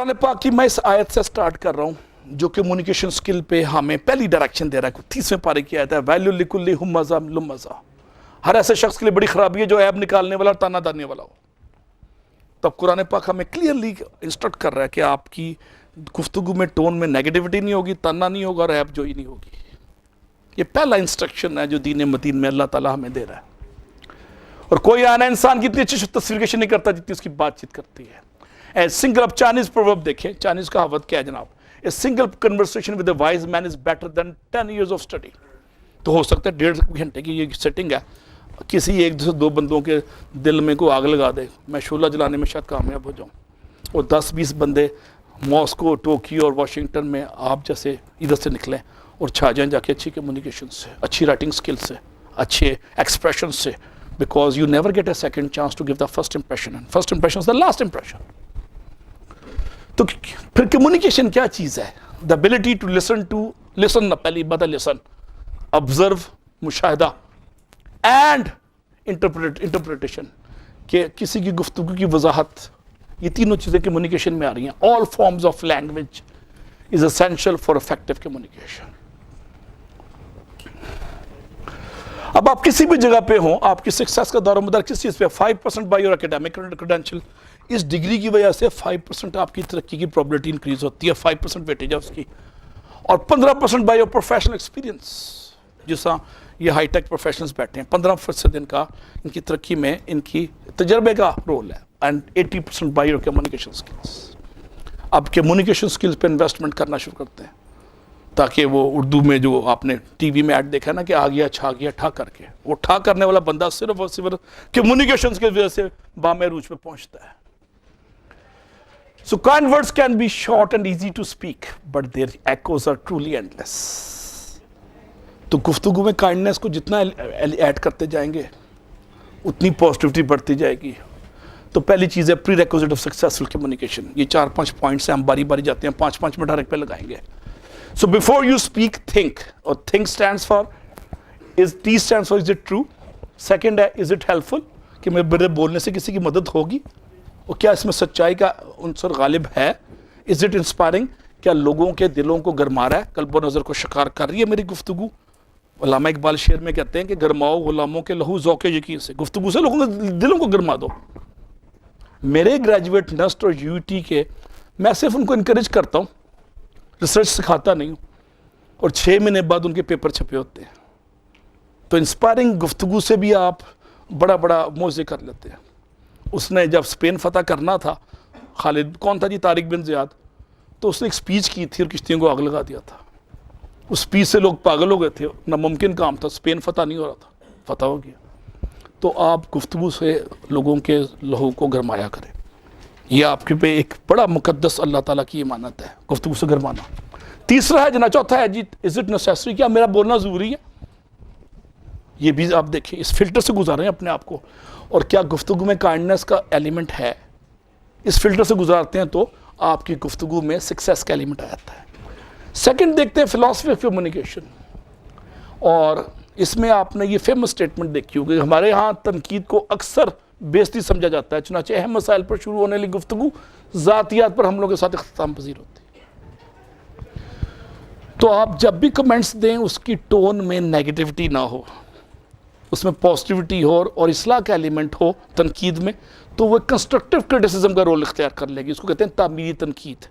कुरान पाक की मैं इस आयत से स्टार्ट कर रहा हूँ जो कम्युनिकेशन स्किल पे हमें पहली डायरेक्शन दे रहा है। 30वें पारे की आयत है, वैल्यू लिकुल्ली हुम्मज़ा लुम्मज़ा, हर ऐसे शख्स के लिए बड़ी खराबी है जो ऐब निकालने वाला और ताना देने वाला हो। तब कुरान पाक हमें क्लियरली इंस्ट्रक्ट कर रहा है कि आपकी गुफ्तगू में टोन में नेगेटिविटी नहीं होगी, ताना नहीं होगा और ऐब जोई नहीं होगी। ये पहला इंस्ट्रक्शन है जो दीन मतीन में अल्लाह ताला हमें दे रहा है। और कोई आना इंसान की इतनी अच्छी तस्वीर नहीं करता जितनी उसकी बातचीत करती है। ए सिंगल, अब चाइनीज प्रोवर्ब देखें, चाइनीज का कहावत क्या है जनाब, a single conversation with a wise man is better than 10 years of study. तो हो सकता है 1.5 घंटे की ये सेटिंग है, किसी एक से दो बंदों के दिल में को आग लगा दे, मैं शोला जलाने में शायद कामयाब हो जाऊँ। और 10-20 बंदे मॉस्को, टोक्यो और वाशिंगटन में आप जैसे इधर से निकलें और छा जाएं जाके अच्छी कम्युनिकेशन से, अच्छी राइटिंग स्किल से, अच्छे एक्सप्रेशन से, because you never get a second chance to give the first impression, and first impression is the last impression. तो फिर कम्युनिकेशन क्या चीज़ है? द एबिलिटी टू लिसन ना, पहली बात है लिसन, ऑब्जर्व, मुशाहिदा एंड इंटरप्रिटेशन, कि किसी की गुफ्तगू की वजाहत, ये तीनों चीज़ें कम्युनिकेशन में आ रही हैं। All forms of language is essential for effective communication. अब आप किसी भी जगह पे हो, आपकी सक्सेस का दारोमदार किस चीज़ पे? 5% बाय योर एकेडमिक क्रेडेंशियल। इस डिग्री की वजह से 5% आपकी तरक्की की प्रोबेबिलिटी इंक्रीज होती है, 5% वेटेज है उसकी। और 15% बाय योर प्रोफेशनल एक्सपीरियंस, जिसका ये हाईटेक प्रोफेशनल्स बैठे हैं, 15% इनका इनकी तरक्की में इनकी तजर्बे का रोल है। And 80% by your communication skills. अब कम्युनिकेशन स्किल्स पे इन्वेस्टमेंट करना शुरू करते हैं, ताकि वो उर्दू में जो आपने टीवी में ऐड देखा ना कि आ गया छा गया ठा करके, वो ठा करने वाला बंदा सिर्फ और सिर्फ कम्युनिकेशन की वजह से बामे रूज पे पहुंचता है। So kind words can be short and easy to speak, but their echoes are truly endless. तो गुफ्तगू में काइंडनेस को जितना ऐड करते जाएंगे उतनी पॉजिटिविटी बढ़ती जाएगी। तो पहली चीज़ है pre requisite of successful communication. ये 4-5 पॉइंट्स हैं, हम बारी बारी जाते हैं, 5-5 मिनट हर एक पे लगाएंगे। So before you speak, think, और think stands for, T stands for is it true? Second है is it helpful, कि मेरे बोलने से किसी की मदद होगी और क्या इसमें सच्चाई का उनसर गालिब है? इज इट इंस्पायरिंग, क्या लोगों के दिलों को गरमा रहा है, कल्ब नज़र को शिकार कर रही है मेरी गुफ्तगू? अल्लामा इकबाल शेर में कहते हैं कि गरमाओ गुलामों के लहू ज़ौक़े यकीन से, गुफ्तगू से लोगों के दिलों को गरमा दो। मेरे ग्रेजुएट नस्ट और यूटी के, मैं सिर्फ उनको इनकरेज करता हूँ, रिसर्च सिखाता नहीं हूँ, और 6 महीने बाद उनके पेपर छपे होते हैं। तो इंस्पायरिंग गुफ्तगू से भी आप बड़ा बड़ा मौज़े कर लेते हैं। उसने जब स्पेन फतह करना था, खालिद कौन था जी, तारिक बिन ज़ियाद, तो उसने एक स्पीच की थी और किश्तियों को आग लगा दिया था। उस स्पीच से लोग पागल हो गए थे, नामुमकिन काम था, स्पेन फतह नहीं हो रहा था, फतह हो गया। तो आप गुफ्तगू से लोगों के लहू को गरमाया करें, यह आपके पे एक बड़ा मुकद्दस अल्लाह ताला की इमानत है, गुफ्तगू से गरमाना। तीसरा है जना, चौथा है जी इज़ इट नेसेसरी, क्या मेरा बोलना ज़रूरी है? ये भी आप देखिए, इस फिल्टर से गुजारें अपने आप को, और क्या गुफ्तगू में काइंडनेस का एलिमेंट है? इस फिल्टर से गुजारते हैं तो आपकी गुफ्तगू में सक्सेस का एलिमेंट आ जाता है। सेकंड देखते हैं फिलॉसफी ऑफ कम्युनिकेशन, और इसमें आपने ये फेमस स्टेटमेंट देखी होगी, हमारे यहाँ तनकीद को अक्सर बेइज्जती समझा जाता है, चुनांचे अहम मसाइल पर शुरू होने वाली गुफ्तगू ज़ातियात पर हमलों के साथ इख्तिताम पजीर होती है। तो आप जब भी कमेंट्स दें उसकी टोन में नेगेटिविटी ना हो, उसमें पॉजिटिविटी हो और इस्लाह का एलिमेंट हो तनकीद में, तो वो कंस्ट्रक्टिव क्रिटिसिज्म का रोल इख्तियार कर लेगी। उसको कहते हैं तामीरी तनकीद।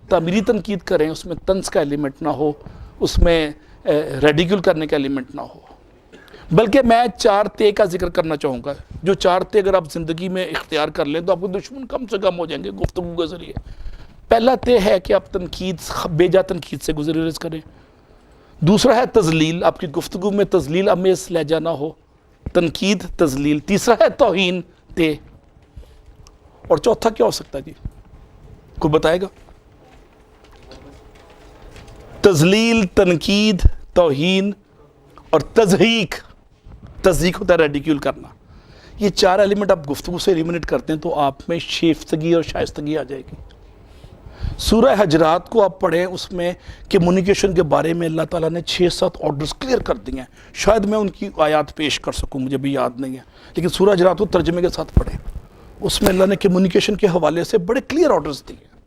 तामीरी तनकीद करें, उसमें तंज का एलिमेंट ना हो, उसमें रेडिक्यूल करने का एलिमेंट ना हो। बल्कि मैं 4 ते का जिक्र करना चाहूँगा, जो 4 ते अगर आप ज़िंदगी में इख्तियार कर लें तो आपको दुश्मन कम से कम हो जाएंगे गुफ्तगू के ज़रिए। पहला ते है कि आप तनकीद, बेजा तनकीद से गुज़रेज करें। दूसरा है तज़लील, आपकी गुफ्तगू में तज़लील अमेज़ लहजा ना हो, तनकीद तज़लील। तीसरा है तौहीन ते, और चौथा क्या हो सकता है जी, कोई बताएगा? तज़लील, तनकीद, तौहीन और तज़हीक। तज़हीक होता है रेडिक्यूल करना। ये 4 एलिमेंट आप गुफ्तगू से एलिमिनेट करते हैं तो आप में शेफ्तगी और शाइस्तगी आ जाएगी। सूरह हजरात को आप पढ़ें, उसमें कम्युनिकेशन के बारे में अल्लाह ताला ने 6-7 ऑर्डर्स क्लियर कर दिए हैं। शायद मैं उनकी आयत पेश कर सकूं, मुझे भी याद नहीं है, लेकिन सूरह हजरात को तर्जमे के साथ पढ़ें, उसमें अल्लाह ने कम्युनिकेशन के हवाले से बड़े क्लियर ऑर्डर्स दिए हैं।